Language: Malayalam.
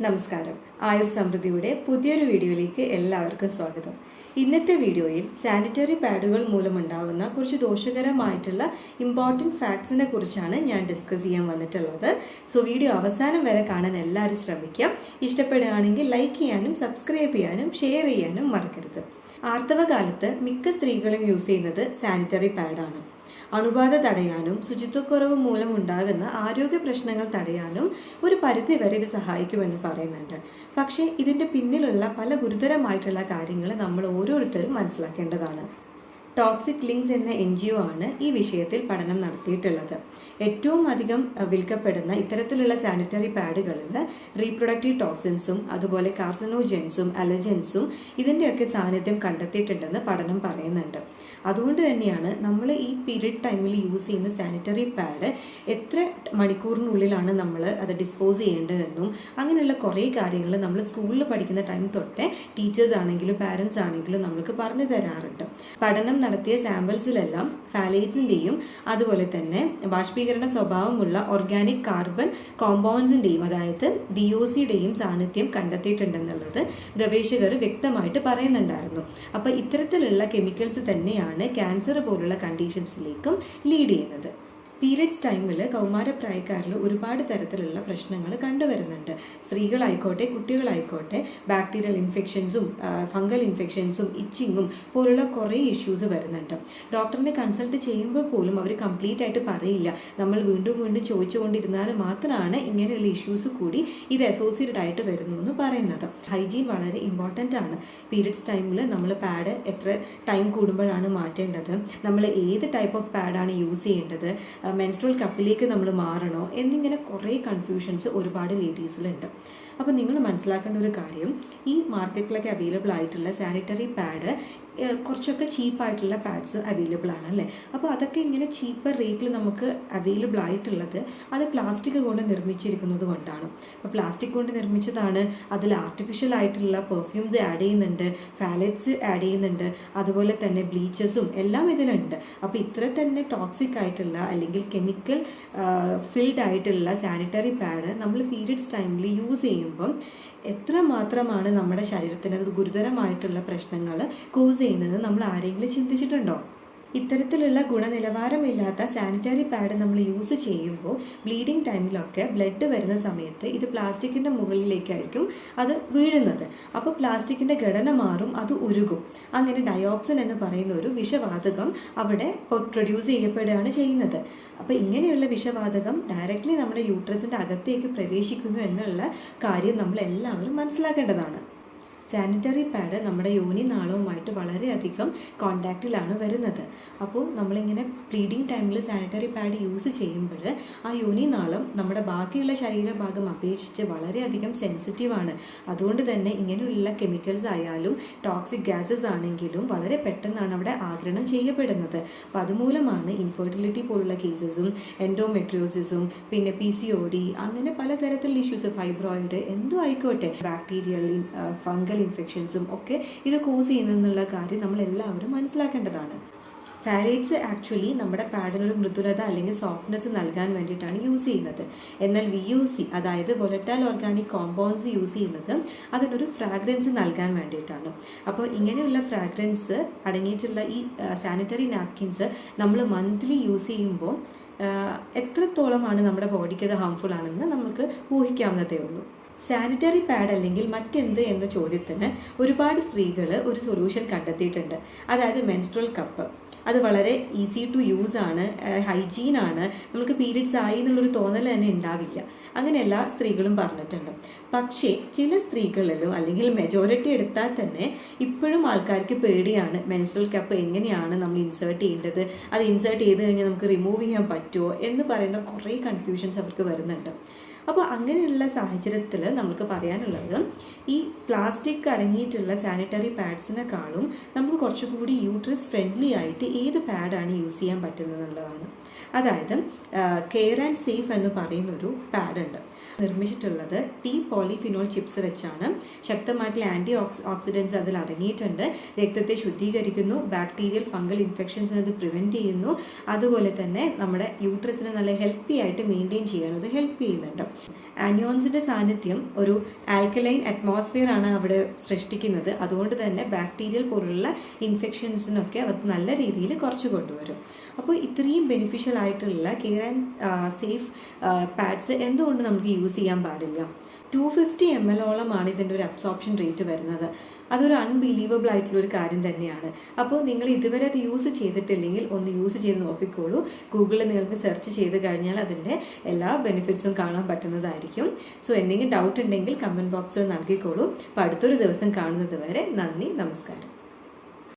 നമസ്കാരം. ആയുർ സമൃദ്ധിയുടെ പുതിയൊരു വീഡിയോയിലേക്ക് എല്ലാവർക്കും സ്വാഗതം. ഇന്നത്തെ വീഡിയോയിൽ സാനിറ്ററി പാഡുകൾ മൂലമുണ്ടാകുന്ന കുറച്ച് ദോഷകരമായിട്ടുള്ള ഇമ്പോർട്ടൻറ്റ് ഫാക്ട്സിനെ കുറിച്ചാണ് ഞാൻ ഡിസ്കസ് ചെയ്യാൻ വന്നിട്ടുള്ളത്. സോ വീഡിയോ അവസാനം വരെ കാണാൻ എല്ലാവരും ശ്രമിക്കാം. ഇഷ്ടപ്പെടുകയാണെങ്കിൽ ലൈക്ക് ചെയ്യാനും സബ്സ്ക്രൈബ് ചെയ്യാനും ഷെയർ ചെയ്യാനും മറക്കരുത്. ആർത്തവകാലത്ത് മിക്ക സ്ത്രീകളും യൂസ് ചെയ്യുന്നത് സാനിറ്ററി പാഡാണ്. അണുബാധ തടയാനും ശുചിത്വക്കുറവ് മൂലം ഉണ്ടാകുന്ന ആരോഗ്യ പ്രശ്നങ്ങൾ തടയാനും ഒരു പരിധിവരെ ഇത് സഹായിക്കുമെന്ന് പറയുന്നുണ്ട്. പക്ഷേ ഇതിൻ്റെ പിന്നിലുള്ള പല ഗുരുതരമായിട്ടുള്ള കാര്യങ്ങൾ നമ്മൾ ഓരോരുത്തരും മനസ്സിലാക്കേണ്ടതാണ്. ടോക്സിക് ലിങ്ക്സ് എന്ന NGO ആണ് ഈ വിഷയത്തിൽ പഠനം നടത്തിയിട്ടുള്ളത്. ഏറ്റവും അധികം വിൽക്കപ്പെടുന്ന ഇത്തരത്തിലുള്ള സാനിറ്ററി പാഡുകളിൽ റീപ്രൊഡക്റ്റീവ് ടോക്സിൻസും അതുപോലെ കാർസിനോജൻസും അലർജൻസും ഇതിൻ്റെയൊക്കെ സാന്നിധ്യം കണ്ടെത്തിയിട്ടുണ്ടെന്ന് പഠനം പറയുന്നുണ്ട്. അതുകൊണ്ട് തന്നെയാണ് നമ്മൾ ഈ പീരിയഡ് ടൈമിൽ യൂസ് ചെയ്യുന്ന സാനിറ്ററി പാഡ് എത്ര മണിക്കൂറിനുള്ളിലാണ് നമ്മൾ അത് ഡിസ്പോസ് ചെയ്യേണ്ടതെന്നും അങ്ങനെയുള്ള കുറേ കാര്യങ്ങൾ നമ്മൾ സ്കൂളിൽ പഠിക്കുന്ന ടൈം തൊട്ടേ ടീച്ചേഴ്സ് ആണെങ്കിലും പാരൻസ് ആണെങ്കിലും നമ്മൾക്ക് പറഞ്ഞു തരാറുണ്ട്. പഠനം നടത്തിയ സാമ്പിൾസിലെല്ലാം ഫാലേറ്റ്സിൻ്റെയും അതുപോലെ തന്നെ ബാഷ്പീകരണ സ്വഭാവമുള്ള ഓർഗാനിക് കാർബൺ കോമ്പൗണ്ട്സിൻ്റെയും അതായത് DOCയുടെയും സാന്നിധ്യം കണ്ടെത്തിയിട്ടുണ്ടെന്നുള്ളത് ഗവേഷകർ വ്യക്തമായിട്ട് പറയുന്നുണ്ടായിരുന്നു. അപ്പോൾ ഇത്തരത്തിലുള്ള കെമിക്കൽസ് തന്നെയാണ് ക്യാൻസർ പോലുള്ള കണ്ടീഷൻസിലേക്കും ലീഡ് ചെയ്യുന്നത്. പീരിയഡ്സ് ടൈമിൽ കൗമാരപ്രായക്കാരിൽ ഒരുപാട് തരത്തിലുള്ള പ്രശ്നങ്ങൾ കണ്ടുവരുന്നുണ്ട്. സ്ത്രീകളായിക്കോട്ടെ കുട്ടികളായിക്കോട്ടെ ബാക്ടീരിയൽ ഇൻഫെക്ഷൻസും ഫംഗൽ ഇൻഫെക്ഷൻസും ഇച്ചിങ്ങും പോലുള്ള കുറേ ഇഷ്യൂസ് വരുന്നുണ്ട്. ഡോക്ടറിനെ കൺസൾട്ട് ചെയ്യുമ്പോൾ പോലും അവർ കംപ്ലീറ്റ് ആയിട്ട് പറയില്ല. നമ്മൾ വീണ്ടും വീണ്ടും ചോദിച്ചുകൊണ്ടിരുന്നാൽ മാത്രമാണ് ഇങ്ങനെയുള്ള ഇഷ്യൂസ് കൂടി ഇത് അസോസിയേറ്റഡ് ആയിട്ട് വരുന്നു എന്ന് പറയുന്നത്. ഹൈജീൻ വളരെ ഇമ്പോർട്ടൻ്റ് ആണ്. പീരിയഡ്സ് ടൈമിൽ നമ്മൾ പാഡ് എത്ര ടൈം കൂടുമ്പോഴാണ് മാറ്റേണ്ടത്, നമ്മൾ ഏത് ടൈപ്പ് ഓഫ് പാഡാണ് യൂസ് ചെയ്യേണ്ടത്, മെൻസ്ട്രൽ കപ്പിലേക്ക് നമ്മൾ മാറണോ എന്നിങ്ങനെ കുറേ കൺഫ്യൂഷൻസ് ഒരുപാട് ലേഡീസിലുണ്ട്. അപ്പോൾ നിങ്ങൾ മനസ്സിലാക്കേണ്ട ഒരു കാര്യം, ഈ മാർക്കറ്റിലൊക്കെ അവൈലബിൾ ആയിട്ടുള്ള സാനിറ്ററി പാഡ് കുറച്ചൊക്കെ ചീപ്പായിട്ടുള്ള പാഡ്സ് അവൈലബിൾ ആണ് അല്ലേ. അപ്പോൾ അതൊക്കെ ഇങ്ങനെ ചീപ്പർ റേറ്റിൽ നമുക്ക് അവൈലബിൾ ആയിട്ടുള്ളത് അത് പ്ലാസ്റ്റിക് കൊണ്ട് നിർമ്മിച്ചിരിക്കുന്നത് കൊണ്ടാണ്. അപ്പോൾ പ്ലാസ്റ്റിക് കൊണ്ട് നിർമ്മിച്ചതാണ്, അതിൽ ആർട്ടിഫിഷ്യൽ ആയിട്ടുള്ള പെർഫ്യൂംസ് ആഡ് ചെയ്യുന്നുണ്ട്, ഫാലറ്റ്സ് ആഡ് ചെയ്യുന്നുണ്ട്, അതുപോലെ തന്നെ ബ്ലീച്ചസും എല്ലാം ഇതിലുണ്ട്. അപ്പോൾ ഇത്ര തന്നെ ടോക്സിക് ആയിട്ടുള്ള അല്ലെങ്കിൽ കെമിക്കൽ ഫിൽഡ് ആയിട്ടുള്ള സാനിറ്ററി പാഡ് നമ്മൾ പീരിയഡ്സ് ടൈമിൽ യൂസ് ചെയ്യുമ്പം എത്ര മാത്രമാണ് നമ്മുടെ ശരീരത്തിന് അത് ഗുരുതരമായിട്ടുള്ള പ്രശ്നങ്ങൾ കോസ് ചെയ്യുന്നത് നമ്മൾ ആരെങ്കിലും ചിന്തിച്ചിട്ടുണ്ടോ? ഇത്തരത്തിലുള്ള ഗുണനിലവാരമില്ലാത്ത സാനിറ്ററി പാഡ് നമ്മൾ യൂസ് ചെയ്യുമ്പോൾ ബ്ലീഡിങ് ടൈമിലൊക്കെ ബ്ലഡ് വരുന്ന സമയത്ത് ഇത് പ്ലാസ്റ്റിക്കിൻ്റെ മുകളിലേക്കായിരിക്കും അത് വീഴുന്നത്. അപ്പോൾ പ്ലാസ്റ്റിക്കിൻ്റെ ഘടന മാറും, അത് ഉരുകും. അങ്ങനെ ഡയോക്സിൻ എന്ന് പറയുന്ന ഒരു വിഷവാതകം അവിടെ പ്രൊഡ്യൂസ് ചെയ്യപ്പെടുകയാണ് ചെയ്യുന്നത്. അപ്പോൾ ഇങ്ങനെയുള്ള വിഷവാതകം ഡയറക്റ്റ്ലി നമ്മുടെ യൂട്രസിൻ്റെ അകത്തേക്ക് പ്രവേശിക്കുന്നു എന്നുള്ള കാര്യം നമ്മൾ എല്ലാവരും മനസ്സിലാക്കേണ്ടതാണ്. സാനിറ്ററി പാഡ് നമ്മുടെ യോനി നാളവുമായിട്ട് വളരെയധികം കോണ്ടാക്റ്റിലാണ് വരുന്നത്. അപ്പോൾ നമ്മളിങ്ങനെ ബ്ലീഡിങ് ടൈമിൽ സാനിറ്ററി പാഡ് യൂസ് ചെയ്യുമ്പോൾ ആ യോനി നാളം നമ്മുടെ ബാക്കിയുള്ള ശരീരഭാഗം അപേക്ഷിച്ച് വളരെയധികം സെൻസിറ്റീവാണ്. അതുകൊണ്ട് തന്നെ ഇങ്ങനെയുള്ള കെമിക്കൽസ് ആയാലും ടോക്സിക് ഗ്യാസസ് ആണെങ്കിലും വളരെ പെട്ടെന്നാണ് അവിടെ ആഗിരണം ചെയ്യപ്പെടുന്നത്. അപ്പോൾ അതുമൂലമാണ് ഇൻഫെർട്ടിലിറ്റി പോലുള്ള കേസസും എൻഡോമെട്രിയോസിസും പിന്നെ PCOD അങ്ങനെ പലതരത്തിലുള്ള ഇഷ്യൂസ്, ഫൈബ്രോയിഡ് എന്തോ ആയിക്കോട്ടെ, ബാക്ടീരിയൽ ഫംഗൽ ഇൻഫെക്ഷൻസും ഒക്കെ ഇത് കോസ് ചെയ്യുന്നതെന്നുള്ള കാര്യം നമ്മൾ എല്ലാവരും മനസ്സിലാക്കേണ്ടതാണ്. ഫാലേറ്റ്സ് ആക്ച്വലി നമ്മുടെ പാഡിനൊരു മൃദുലത അല്ലെങ്കിൽ സോഫ്റ്റ്നെസ് നൽകാൻ വേണ്ടിയിട്ടാണ് യൂസ് ചെയ്യുന്നത്. എന്നാൽ VOC അതായത് വോളറ്റൈൽ ഓർഗാനിക് കോമ്പൗണ്ട്സ് യൂസ് ചെയ്യുന്നത് അതിനൊരു ഫ്രാഗ്രൻസ് നൽകാൻ വേണ്ടിയിട്ടാണ്. അപ്പോൾ ഇങ്ങനെയുള്ള ഫ്രാഗ്രൻസ് അടങ്ങിയിട്ടുള്ള ഈ സാനിറ്ററി നാപ്കിൻസ് നമ്മൾ മന്ത്ലി യൂസ് ചെയ്യുമ്പോൾ എത്രത്തോളമാണ് നമ്മുടെ ബോഡിക്ക് അത് ഹാംഫുൾ ആണെന്ന് നമുക്ക് ഊഹിക്കാവുന്നതേ ഉള്ളൂ. സാനിറ്ററി പാഡ് അല്ലെങ്കിൽ മറ്റെന്ത് എന്ന ചോദ്യത്തിന് ഒരുപാട് സ്ത്രീകൾ ഒരു സൊല്യൂഷൻ കണ്ടെത്തിയിട്ടുണ്ട്. അതായത് മെൻസ്ട്രൽ കപ്പ്. അത് വളരെ ഈസി ടു യൂസ് ആണ്, ഹൈജീനാണ്, നമുക്ക് പീരിയഡ്സ് ആയി എന്നുള്ളൊരു തോന്നൽ തന്നെ ഉണ്ടാവില്ല. അങ്ങനെ എല്ലാ സ്ത്രീകളും പറഞ്ഞിട്ടുണ്ട്. പക്ഷേ ചില സ്ത്രീകളിലും അല്ലെങ്കിൽ മെജോറിറ്റി എടുത്താൽ തന്നെ ഇപ്പോഴും ആൾക്കാർക്ക് പേടിയാണ് മെൻസ്ട്രൽ കപ്പ് എങ്ങനെയാണ് നമ്മൾ ഇൻസേർട്ട് ചെയ്യേണ്ടത്, അത് ഇൻസേർട്ട് ചെയ്ത് കഴിഞ്ഞാൽ നമുക്ക് റിമൂവ് ചെയ്യാൻ പറ്റുമോ എന്ന് പറയുന്ന കുറേ കൺഫ്യൂഷൻസ് അവർക്ക് വരുന്നുണ്ട്. അപ്പോൾ അങ്ങനെയുള്ള സാഹചര്യത്തിൽ നമുക്ക് പറയാനുള്ളത്, ഈ പ്ലാസ്റ്റിക് അടങ്ങിയിട്ടുള്ള സാനിറ്ററി പാഡ്സിനെക്കാളും നമുക്ക് കുറച്ചുകൂടി യൂട്രസ് ഫ്രണ്ട്ലി ആയിട്ട് ഏത് പാഡാണ് യൂസ് ചെയ്യാൻ പറ്റുന്നത് എന്നുള്ളതാണ്. അതായത് കെയർ ആൻഡ് സേഫ് എന്ന് പറയുന്നൊരു പാഡുണ്ട്. നിർമ്മിച്ചിട്ടുള്ളത് ടീ പോളിഫിനോൾ ചിപ്സ് വെച്ചാണ്. ശക്തമായിട്ടുള്ള ആൻറ്റി ഓക്സിഡൻസ് അതിൽ അടങ്ങിയിട്ടുണ്ട്. രക്തത്തെ ശുദ്ധീകരിക്കുന്നു, ബാക്ടീരിയൽ ഫംഗൽ ഇൻഫെക്ഷൻസിനെ അത് പ്രിവെൻറ്റ് ചെയ്യുന്നു. അതുപോലെ തന്നെ നമ്മുടെ യൂട്രസിനെ നല്ല ഹെൽത്തി ആയിട്ട് മെയിൻറ്റെയിൻ ചെയ്യാനത് ഹെൽപ്പ് ചെയ്യുന്നുണ്ട്. ആനിയോൺസിൻ്റെ സാന്നിധ്യം ഒരു ആൽക്കലൈൻ അറ്റ്മോസ്ഫിയർ ആണ് അവിടെ സൃഷ്ടിക്കുന്നത്. അതുകൊണ്ട് തന്നെ ബാക്ടീരിയൽ പോലുള്ള ഇൻഫെക്ഷൻസിനൊക്കെ അത് നല്ല രീതിയിൽ കുറച്ച് കൊണ്ടുവരും. അപ്പോൾ ഇത്രയും ബെനിഫിഷ്യൽ ആയിട്ടുള്ള കെയർ ആൻഡ് സേഫ് പാഡ്സ് എന്തുകൊണ്ട് നമുക്ക് യൂസ് ചെയ്യാൻ പാടില്ല? 250 ml ഇതിൻ്റെ ഒരു അബ്സോർപ്ഷൻ റേറ്റ് വരുന്നത്. അതൊരു അൺബിലീവബിൾ ആയിട്ടുള്ള ഒരു കാര്യം തന്നെയാണ്. അപ്പോൾ നിങ്ങൾ ഇതുവരെ അത് യൂസ് ചെയ്തിട്ടില്ലെങ്കിൽ ഒന്ന് യൂസ് ചെയ്ത് നോക്കിക്കോളൂ. ഗൂഗിളിൽ നിങ്ങൾക്ക് സെർച്ച് ചെയ്ത് കഴിഞ്ഞാൽ അതിൻ്റെ എല്ലാ ബെനിഫിറ്റ്സും കാണാൻ പറ്റുന്നതായിരിക്കും. സോ എന്തെങ്കിലും ഡൗട്ട് ഉണ്ടെങ്കിൽ കമൻറ്റ് ബോക്സിൽ നൽകിക്കോളൂ. അപ്പോൾ അടുത്തൊരു ദിവസം കാണുന്നത് വരെ നന്ദി, നമസ്കാരം.